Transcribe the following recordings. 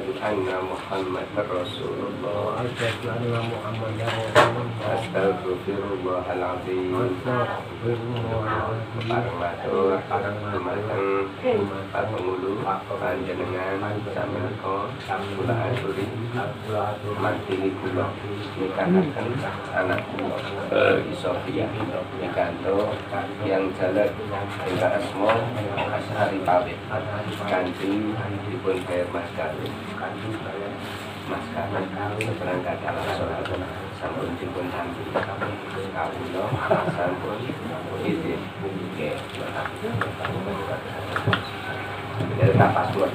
Asyhadu anna Muhammadar Rasulullah. Asyhadu anna Muhammadar Rasulullah. Astaghfirullahaladzim. Astaghfirullahaladzim. Parang matur, dumateng pangulu panjenengan samenika kula aturi mantili kula nikahaken anak kula Sofia Nikanto yang jalan ingkang asma Ashari Pawit kanthi dipun bayar mas kawin seperangkat alat sholat sampun dipun tampi kawula sampun izin nggih dari napas buat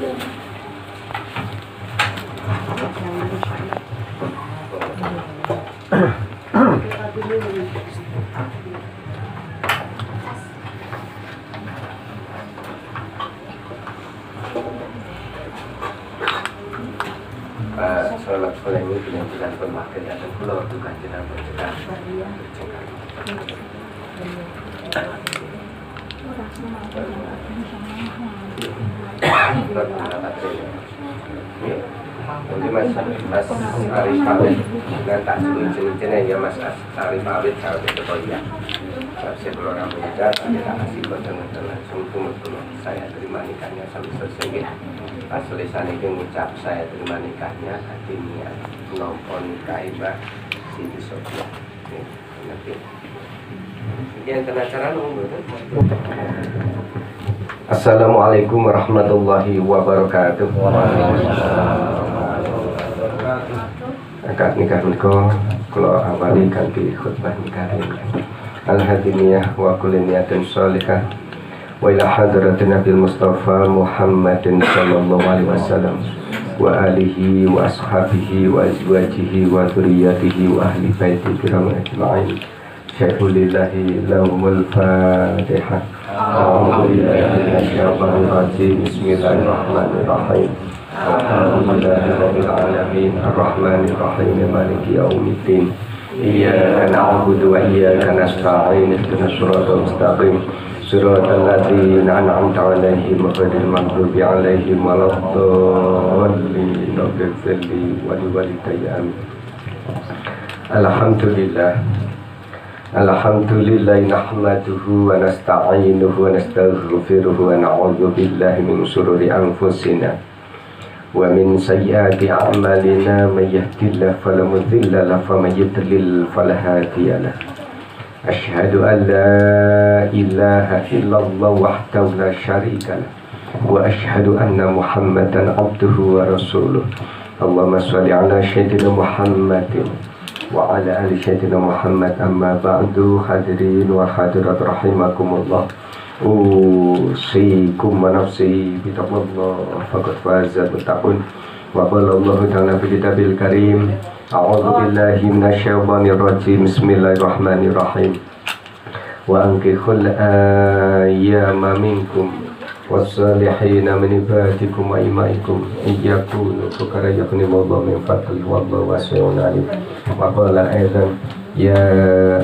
sholat sekolah ini dengan pemakai atau pulau bukan tidak bercakap. Jadi mas Ari Pawit dengan tak sebut-sebutnya ya mas Ari Pawit kalau itu ya. Saya keluar Amerika, saya tak kasih betul-betul langsung tunggu saya terima nikahnya sampai selesai. Pas selesai itu mengucap saya terima nikahnya hatinya nompon kaibah Siti Sofia. Nanti yang acara Assalamualaikum warahmatullahi wabarakatuh. Akad nikah menika kula awali kanthi khutbah nikah al-hadiniyah wa kulli niyatin shalihah wa ila hadratin Nabil Mustafa Muhammadin sallallahu alaihi wasallam wa alihi wa ashabihi wa azwajihi wa dzurriyyatihi wa ahli baiti kiram ajma'in. Syaikhullillahi lahumul fatihah. A'udzu billahi minasyaitonir rajim. Bismillahirrahmanirrahim. Alhamdulillahirabbil alamin arrahmanir rahim maliki yaumiddin. Iyyaka na'budu wa iyyaka nasta'in ihdinas siratal mustaqim siratal ladzina an'amta 'alaihim ghairil maghdubi 'alaihim waladdallin. Rabbighfirli wa liwalidayya. Alhamdulillah. Alhamdulillah nahmaduhu wa nasta'inuhu wa nastaghfiruhu wa na'udzu billahi min shururi anfusina wa min sayyiati a'malina may yahdihillahu fala mudilla lahu wa may yudlil fala hadiya lahu. Asyhadu an la ilaha illallah wahdahu la syarika lahu wa asyhadu anna Muhammadan abduhu wa rasuluh. Allahumma shalli ala sayyidina Muhammadin wa ala ali sayyidina Muhammad. Amma ba'du. Hadirin wa hadirat rahimakumullah, usikum wa nafsi bitaqwallah faqad faza muttaqun. Wa qala Allah ta'ala fi kitabil karim, a'udzu billahi minasyaitonir rajim. Bismillahirrahmanirrahim. Wa ankihul ayyama minkum wassalihina min ibadikum wa imaikum iyakunu fukara yaghnimullahu min fadlihi wallahu wasi'un alim. Wa qala aidan ya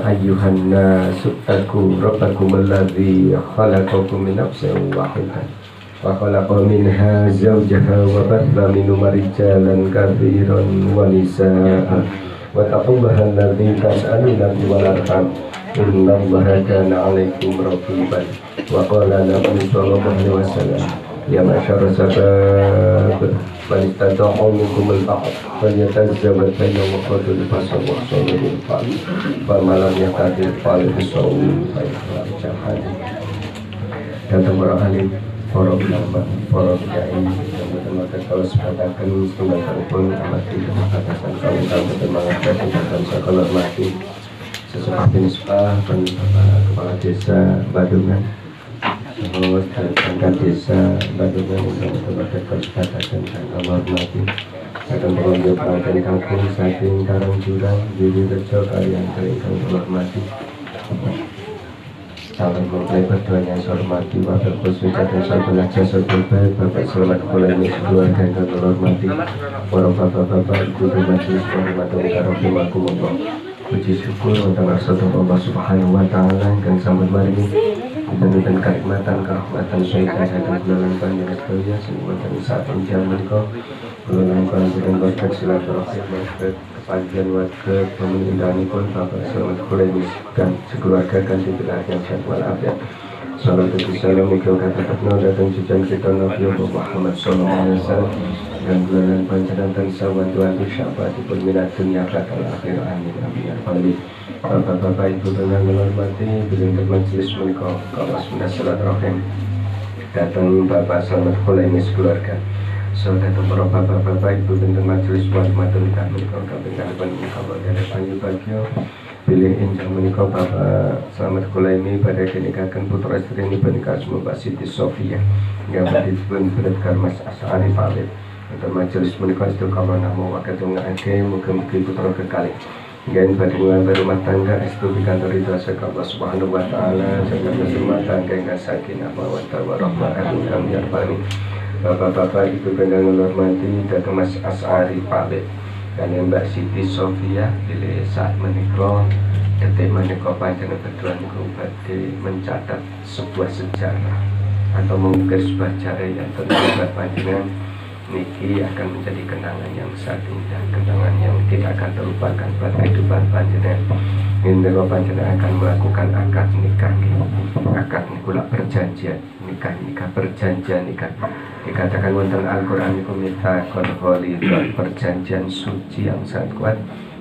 ayyuhan nasu taqu rabbakum alladzi khalaqakum min nafsin wahidah wa khalaqa minha zawjaha wa batha minhuma rijalan katsiran wa nisaa wa taqullaha alladzi tas'aluna bihi wal arham innallaha kana 'alaikum raqiban. Wa qala nabi sallallahu alaihi wasallam ya masyara sabab man istata'a minkum al-ba'd falyatazawwaj fa innahu qadul basar wa sallallahu alaihi wa malam yaqdir fal-sawm fa jahan. Datang para ahli, para ulama, para kiai yang betul-betul kalau sepatakan setengah pun amati kebatasan kalau bersemangat dan sekolah mati sesuatu nisbah kepala desa Badungan, terus perangkat desa Badungan yang betul-betul sepatakan dan Allah mati akan berlanjut perangkat kampung saking Karang Jurang Jiri Rejo kalian keringkang Allah mati. Salam mempelai berdoanya yang saya hormati, wakil khusus dan saya belajar sebelum Bapak selamat mulai ini keluarga yang kami hormati, warung bapak-bapak ibu majelis warahmatullahi wabarakatuh. Puji syukur untuk Allah Subhanahu wa Ta'ala yang sambut mari ini dan kenikmatan kerahmatan syaitan dan bulan panjang sekalian semua dan saat ini jam mereka Melakukan berkat silaturahim berkat kepanjangan warga pemerintahani pun Bapak Selamat Khulaimi dan sekeluarga kan dibilang yang sehat walafiat. Salam dan salam mikau kata ketna datang jujan kita Nabi Muhammad Sallallahu Alaihi Wasallam dan bulanan pancaran dan sawan Tuhan syafaat di minat dunia akal akhir amin amin ya rabbal Bapak-bapak ibu dengan menghormati beliau majelis menikah kawas silaturahim datang Bapak Selamat Khulaimi sekeluarga. Saudara para bapak-bapak ibu dan majelis warahmatun kami kau kapingkan kabar dari panju bagio pilih injang menikah Bapak Selamat Khulaimi pada dinikahkan putra istri ini bernikah semua Siti Sofia yang berpun berdekar Mas Asari Pamit untuk majelis menikah itu kalau nama wakil tunggaake muka-muka putra kekali Gain badungan berumah tangga itu di kantor itu asal Allah Subhanahu Wa Taala serta rumah tangga yang sakinah mawaddah warahmah amin ya rabbal Bapak-bapak ibu pendang menghormati datang Mas Asari Pamit dan Mbak Siti Sofia pilih saat menikah detik menikah panjang berdua niku badhe mencatat sebuah sejarah atau mengukir sebuah cara yang tentu panjenengan niki akan menjadi kenangan yang sangat indah, kenangan yang tidak akan terlupakan pada kehidupan panjenengan. Indra panjenengan akan melakukan akad nikah, akad nikah perjanjian nikah perjanjian nikah. Dikatakan wonten Al-Qur'an niku mitsaqul ghalidh, perjanjian suci yang sangat kuat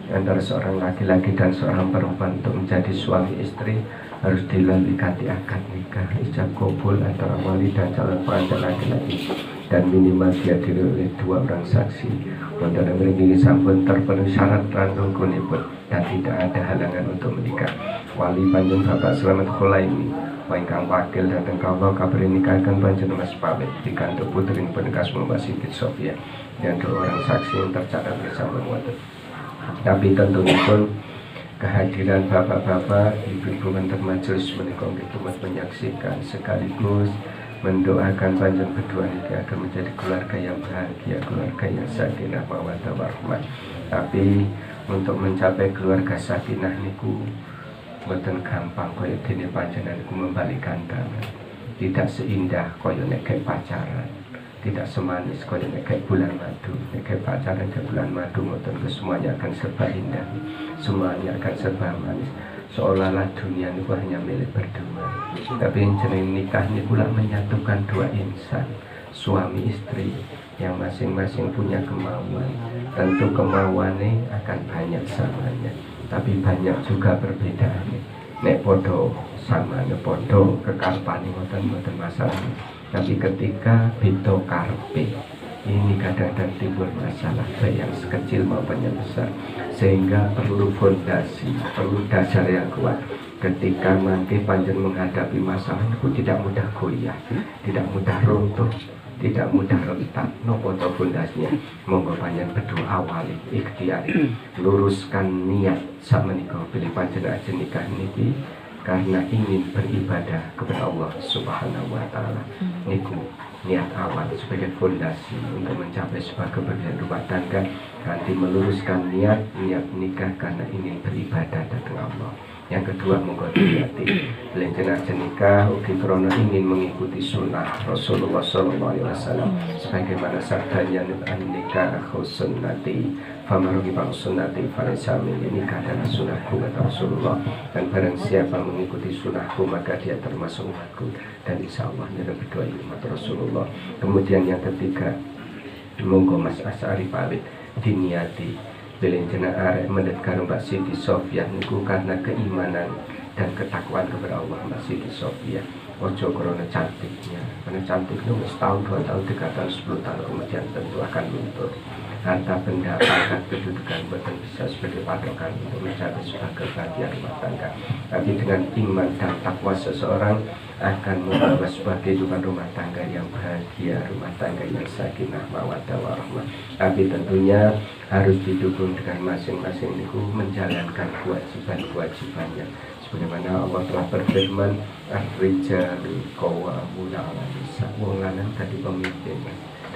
antara seorang laki-laki dan seorang perempuan untuk menjadi suami istri harus dilalui akad nikah, ijab kabul antara wali dan calon pengantin laki-laki dan minimal dihadiri oleh 2 orang saksi. Wonten mriki sampun terpenuhi syarat rangkunipun dan tidak ada halangan untuk menikah. Wali panjenengan Bapak Selamat Khulaimi ingkang wakil dateng kawula kabari nikahkan panjenengan Mas Pamit di kantor putri pernikahan Mbak Siti Sofia dan 2 orang saksi yang tercatat bersama wonten. Tapi tentunya pun kehadiran bapak-bapak, ibu-ibu menteri majelis menikah itu menyaksikan sekaligus mendoakan panjang berdua ini akan menjadi keluarga yang bahagia, keluarga yang sakinah mawaddah warahmah. Tapi untuk mencapai keluarga sakinah niku mboten gampang kaya dene panjenengan niku membalikkan tangan. Tidak seindah kaya nek pacaran, tidak semanis kaya nek bulan madu. Nek pacaran ke bulan madu mboten semuanya akan serba indah, semuanya akan serba manis. Seolah-olah dunia itu hanya milik berdua. Tapi jeneng nikah ini pula menyatukan 2 insan, suami istri yang masing-masing punya kemauan. Tentu kemauannya akan banyak samanya, tapi banyak juga perbedaannya. Nek podo sama, nek podo kekarpane mboten masalah. Tapi ketika beda karpe, ini kadang-kadang timbul masalah baik yang sekecil maupun yang besar, sehingga perlu fondasi, perlu dasar yang kuat. Ketika nanti panjenengan menghadapi masalah itu tidak mudah goyah, tidak mudah runtuh, tidak mudah retak. Nopo to fondasinya? Monggo panjenengan berdoa awali ikhtiari, luruskan niat sakmenika pilih panjenengan ajeng nikah niki karena ingin beribadah kepada Allah Subhanahu Wa Taala. Niku niat awal sebagai fondasi untuk mencapai sebuah keberhasilan rumah tangga. Nanti meluruskan niat nikah karena ingin beribadah datang Allah. Yang kedua monggo diniati jenazah nikah ugi krana ingin mengikuti sunnah Rasulullah Sallallahu Alaihi Wasallam sebagaimana sabdanya nikah sunnati famargi bang sunnati farisami. Nikah adalah sunnahku kata Rasulullah, dan barang siapa mengikuti sunnahku maka dia termasuk umatku, dan insya Allah dia berdoa umat Rasulullah. Kemudian yang ketiga monggo Mas Asari Pamit diniati bilin jenah arek mendet karo Mbak Siti Sofia niku karena keimanan dan ketakwaan kepada Allah. Mbak Siti Sofia ojo krana cantiknya, karena cantik itu setahun, 2 tahun, 3 tahun, 10 tahun kemudian tentu akan luntur. Harta benda, pangkat, kedudukan bukan bisa sebagai patokan untuk mencapai sebuah kebahagiaan rumah tangga. Tapi dengan iman dan takwa seseorang akan membawa sebuah kehidupan rumah tangga yang bahagia, rumah tangga yang sakinah mawaddah warahmah. Tapi tentunya harus didukung dengan masing-masing itu menjalankan kewajiban-kewajibannya. Sebagaimana Allah telah berfirman, ar-rijalu qawwamuna 'alan nisa. Wong lanang dadi pemimpin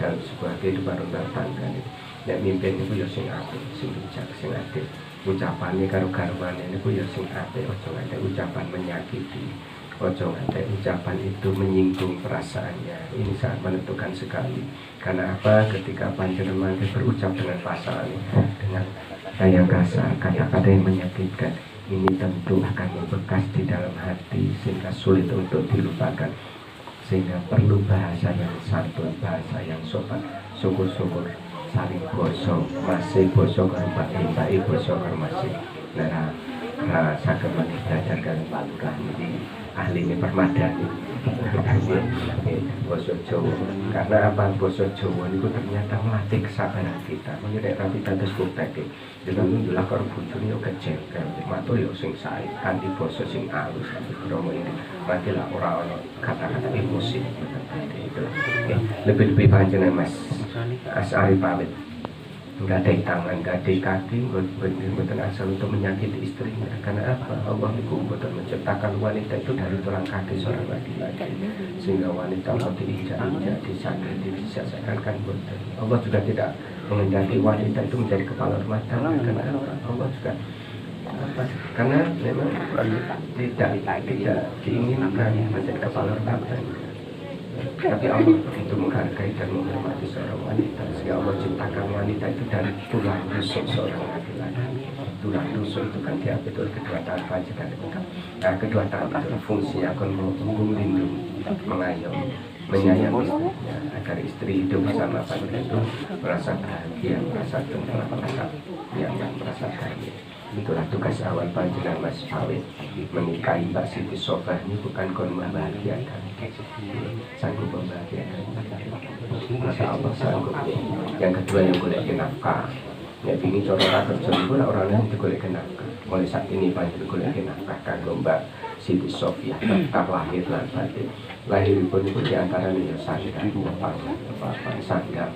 dalam sebuah kehidupan rumah tangga ini. Nek mimpin itu ya sing apik, sing bijak, sing adil. Ucapane karo garwane niku ya sing apik, aja nganti ucapan menyakiti. Ojo ngantek ucapan itu menyinggung perasaannya. Ini sangat menentukan sekali. Karena apa? Ketika panjenengan berucap dengan pasangan, dengan gaya kasar, kata-kata yang menyakitkan, ini tentu akan membekas di dalam hati sehingga sulit untuk dilupakan. Sehingga perlu bahasa yang santun, bahasa yang sopan. Syukur-syukur saling boso, masih boso kerumah intai boso masih. Nah, saged maneh belajar kan Pak ini ahli ini permadani. Basa Jawa. Karena apa? Basa Jawa itu ternyata melatih kesabaran kita. Mengenai rapi dados kutek. Dengan nunjulah karo bojone yo kejengkel. Matur yo sing sae kanthi basa sing alus kromo ini. Berarti lah ora ono kata-kata emosi. Lebih-lebih panjenengan Mas Asari pamit. Enggak ada tangan, enggak ada kaki, bukan asal untuk menyakiti istrinya. Karena apa? Allah itu betul menciptakan wanita itu dari tulang kaki seorang laki-laki, sehingga wanita mau diinjak-injak, disakiti, disiasakan kan betul. Allah juga tidak mengendaki wanita itu menjadi kepala rumah tangga. Karena apa? Allah juga apa? Karena memang tidak diinginkan menjadi kepala rumah tangga. Tapi Allah begitu menghargai dan menghormati seorang wanita, sehingga Allah ciptakan wanita itu dari tulang rusuk seorang laki-laki. Tulang rusuk itu kan diambil oleh kedua tangan panjenengan itu. Nah, kedua tangan itu fungsinya akan melindungi, mengayomi, menyayangi istrinya agar istri hidup bersama panjenengan itu merasa bahagia, merasa tenang, merasa nyaman, merasa bahagia. Itulah tugas awal panjenengan Mas Fawid. Menikahi Mbak Siti Sofah ini bukan kon membahagiakan, sanggup membahagiakan. Masa Allah sanggup. Yang kedua yang golek nafkah. Ya ini cara kerja pun orang yang digolek nafkah. Mulai saat ini panjenengan golek nafkah kanggo Mbak Siti Sofia tetap lahir lan batin. Lahiripun itu diantara nih sanggam, sanggam,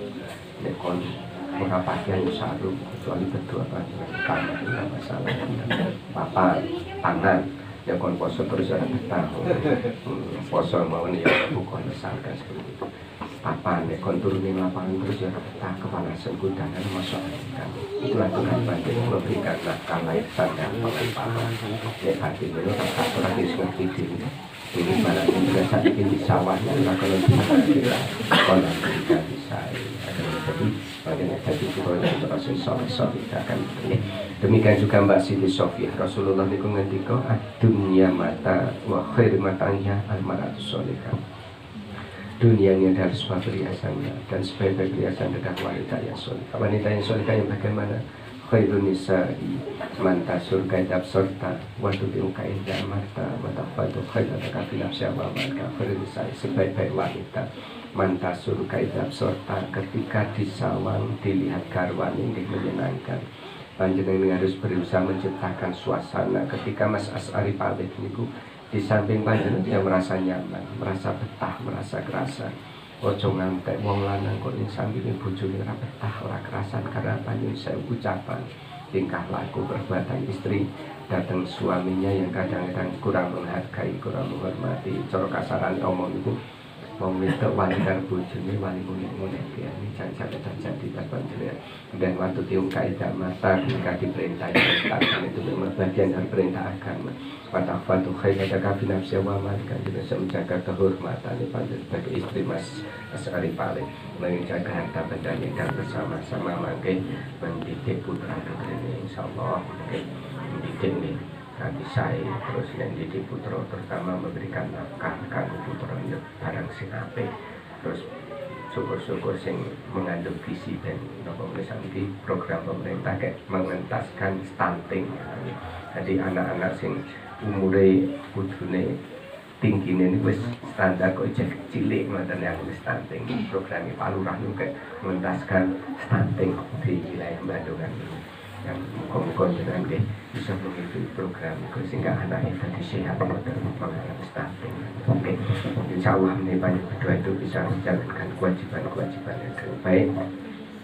nekon ora pakaian saru kecuali berdua karena tidak masalah. Papa tangan ya kon poso terus ada betah. Poso mau nih ya bukan misalkan seperti itu. Papa nek kon turunin lapangan terus ya betah kepanasan kudangan masuk kan. Itulah Tuhan bantu memberikan nafkah lahir sanggam papa. Ya hati itu tak pernah ngerti ini. Ini pada juga saat ini di sawahnya kalau kita kalau kita bisa jadi bagaimana jadi kita terus soleh akan demikian juga Mbak Siti Sofia Rasulullah niku ngendika dunia mata wa khair matanya al-maratu sholihah. Dunia ini ada sebuah perhiasannya dan sebaik-baik perhiasan adalah wanita yang soleh. Wanita yang soleh yang bagaimana? Khairun nisa'i mantasur kaidab serta waktu diungkain dan mata matafadu khairun kafilab syawal maka khairun nisa'i sebaik-baik wanita mantasur kaidab serta ketika disawang dilihat garwan ini menyenangkan. Panjenengan harus berusaha menciptakan suasana ketika Mas Asari pamit niku di samping panjenengan dia merasa nyaman, merasa betah, merasa kerasa. Ojo ngantek wong lanang kok ning sampinge bojone ora betah, ora kerasan karena panjenengan saya ucapan, tingkah laku, perbuatan istri datang suaminya yang kadang-kadang kurang menghargai, kurang menghormati. Cara kasaran omong itu wong wedok wali karo bojone wali ngene ya ini jangan di panjenengan. Dan waktu diungkai mata ketika diperintah itu memang bagian dari perintah agama. Watafatu khairaka fi nafsi wa malika bisa menjaga kehormatan panjenengan sebagai istri Mas Asari Pale, menjaga harta bendanya dan bersama-sama mangke mendidik putra putrinya insyaallah mendidik nih nanti saya terus yang didik putra terutama memberikan nafkah kanggo putra barang sing apik terus syukur-syukur sing mengandung visi dan misalnya program pemerintah kayak mengentaskan stunting. Jadi anak-anak sing umure kudune tingginya ini wis standar kok ijek cilik ngoten yang wis stunting. Program Palurah juga mengentaskan stunting di wilayah Bandungan yang muka-muka jenengan nggih bisa mengikuti program itu sehingga anaknya tadi sehat dan mengalami stunting. Oke, insyaallah ini banyak berdua itu bisa menjalankan kewajiban-kewajiban yang baik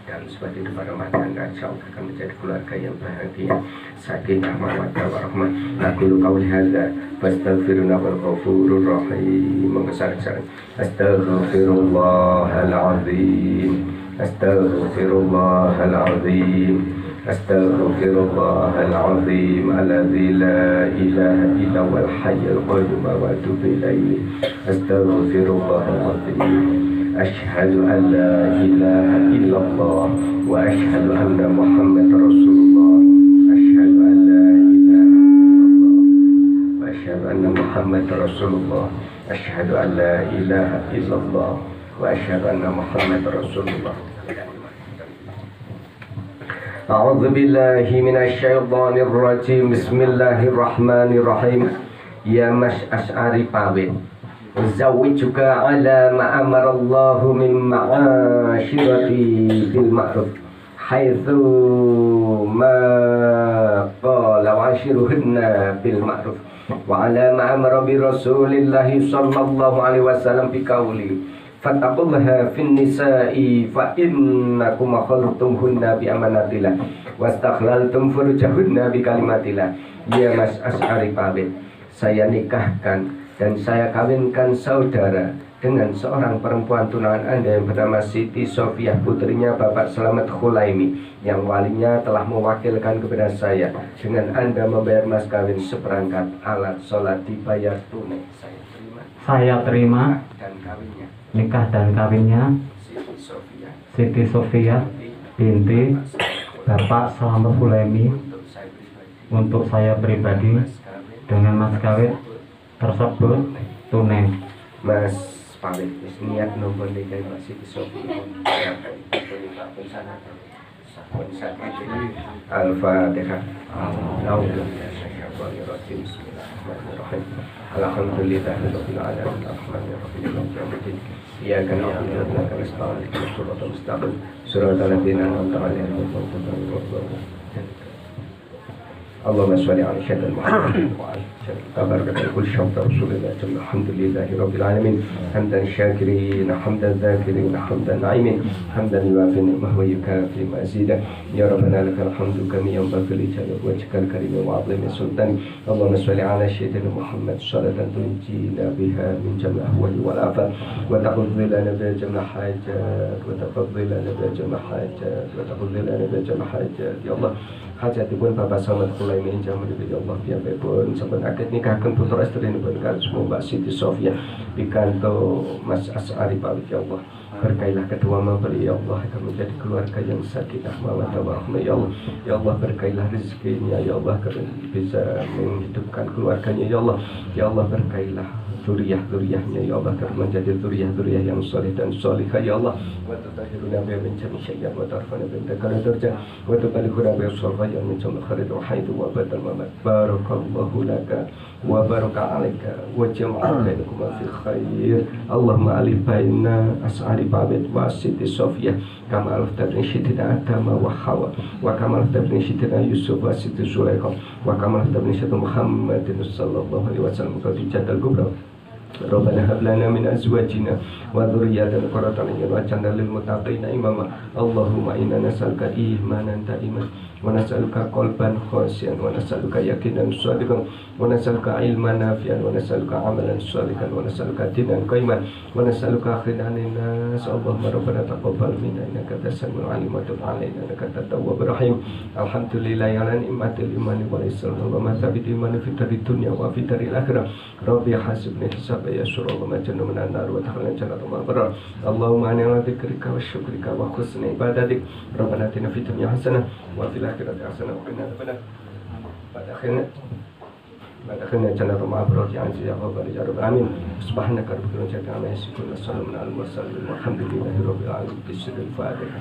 dan seperti itu para Ramadan dan insyaallah akan menjadi keluarga yang bahagia sakinah mawaddah warahmah. Naqulu qauli hadza fastaghfiruna wal ghafurur rahim. Mengesar-kesar astaghfirullahal azim astaghfirullahal azim Astaghfirullahal azim alladzi la ilaha illa huwal hayyul qayyum wa atubu ilaihi. Astaghfirullahal azim. Asyhadu an la ilaha illallah wa asyhadu anna Muhammadar Rasulullah. Asyhadu an la ilaha illallah wa asyhadu anna Muhammadar Rasulullah. Asyhadu an la ilaha illallah wa asyhadu anna Muhammadar Rasulullah. A'udzu billahi minasyaitonir rajim. Bismillahirrahmanirrahim. Ya Mas Asy'ari pawit. Zawwijuka ala ma amarallahu min ma'asyirati bil ma'ruf haitsu ma qala wa'ashiruhunna bil ma'ruf wa ala ma amara bi rasulillahi sallallahu alaihi wasallam bi qauli fattaqullaha fin nisa'i fa innakum khaltumhunna bi amanatillah wastaghlaltum furujahunna bi kalimatillah. Ya Mas Asy'ari pamit, saya nikahkan dan saya kawinkan saudara dengan seorang perempuan tunangan Anda yang bernama Siti Sofiah, putrinya Bapak Slamet Khulaimi, yang walinya telah mewakilkan kepada saya dengan Anda membayar mas kawin seperangkat alat sholat dibayar tunai. Saya terima dan kawinnya nikah dan kawinnya Siti Sofiah binti Bapak Slamet Khulaimi untuk saya pribadi dengan mas kawin tersebut tunai. Mas pamit niat nombor nikah Mbak Siti Sofiah. Al-Fatihah. Alhamdulillahirabbil alamin arrahmanir rahim maliki yaumiddin. Iyyaka na'budu wa iyyaka nasta'in ihdinas siratal mustaqim siratal ladzina an'amta 'alaihim ghairil maghdubi 'alaihim. Allahumma sholli ala sayyidina Muhammad wa ala tabaraka kulli syawta rasulillah. Alhamdulillahi rabbil alamin hamdan syakirin hamdan dzakirin hamdan na'imin hamdan yuwafi ni'mahu wa yukafi mazidah. Ya rabbana lakal hamdu kama yanbaghi li jalali wajhikal karim wa 'azimi sultani. Allahumma sholli ala sayyidina Muhammad shalatan tunjina biha min jami' ahwali wal afat wa taqdi lana bi jami' hajat wa taqdi lana bi jami' hajat wa taqdi lana bi jami' hajat. Ya Allah, hajatipun Bapak Slamet Khulaimi jaman ya Allah piyambakipun sampun akad nikahkeun putra estrinipun kalih Mbak Siti Sofiah pikanto Mas Asy'ari pawit. Ya Allah, berkailah kedua mempelai ya Allah akan menjadi keluarga yang sakinah mawaddah warahmah. Ya Allah, ya Allah berkailah rezekinya ya Allah agar bisa menghidupkan keluarganya ya Allah. Ya Allah berkailah zuriyah-zuriyahnya ya Allah agar menjadi zuriyah-zuriyah yang soleh dan solihah ya Allah. Wa tutahhiruna bi min jami' syai'in wa tarfana bi takana darjah wa tubalighuna bi sharri min jami' khairin wa haidu wa badal mamat. Barakallahu laka wa baraka alaika wa jama'a bainakum fi khair. Allahumma alif baina Asy'ari pamit wa Siti Sofiah kama alif tabni syidina Adama wa Hawa wa kama alif tabni syidina Yusuf wa Siti Zulaikha wa kama alif tabni syidina Muhammadin sallallahu alaihi wasallam Khadijah al-Kubra. Rabbana hab lana min azwajina wa dhurriyyatina qurrata a'yun waj'alna lil muttaqina imama. Allahumma inna nas'aluka imanan da'iman wa nas'aluka qalban khashiyan wa nas'aluka yaqinan shadiqan wa nas'aluka ilman nafi'an wa nas'aluka amalan shalihan wa nas'aluka dinan qaiman wa nas'aluka akhiran nas. Allahumma rabbana taqabbal minna innaka antas samiul alim wa tub 'alaina innaka antat tawwabur rahim. Alhamdulillahi ala ni'matil imani wal islam wa ma thabit imani fid dunya wa fid akhirah. Rabbi hasibni hisab ya surah wa jannu minan nar wa takhalna jannata ma barar. Allahumma inna dzikrika wa syukrika wa husni ibadatik. Rabbana atina fid dunya hasanah wa fil akhirati hasanah wa qina adzabannar. Badakhilna jannata ma barar ya aziz ya ghaffar ya rabbal alamin. Subhanaka rabbika rabbil izzati amma yasifun wa salamun alal mursalin walhamdulillahi rabbil alamin. Bismillahil Fatihah.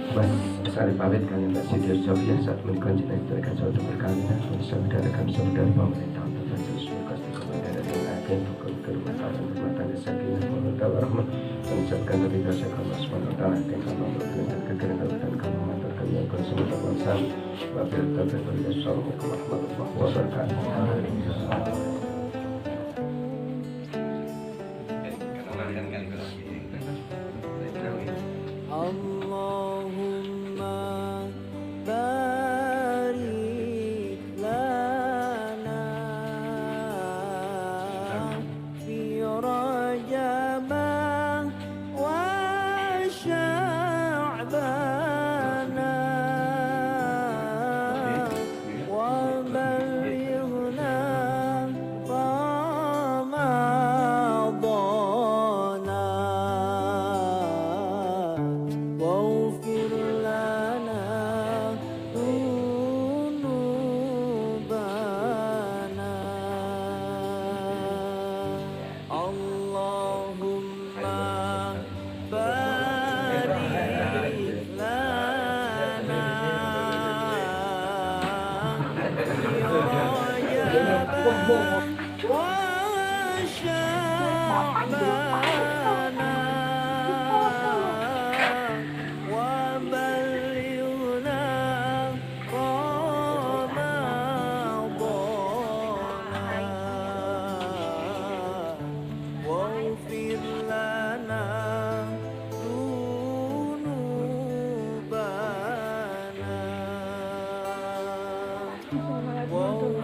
Mas Asy'ari pamit kalian Mbak Siti Sofiah saat menikah jenazah suatu perkawinan saudara saudara pemerintah untuk sesuai kasti kepada dan agen untuk rumah tangga sakinah mawaddah warahmah. Mengucapkan terima kasih kepada Allah Subhanahu wa taala yang telah memberikan kegerangan dan mengantarkan yang bersama bangsa. Wabillahi taufiq wal hidayah. Assalamualaikum warahmatullahi wabarakatuh. Allahumma barik lana Semangat untuk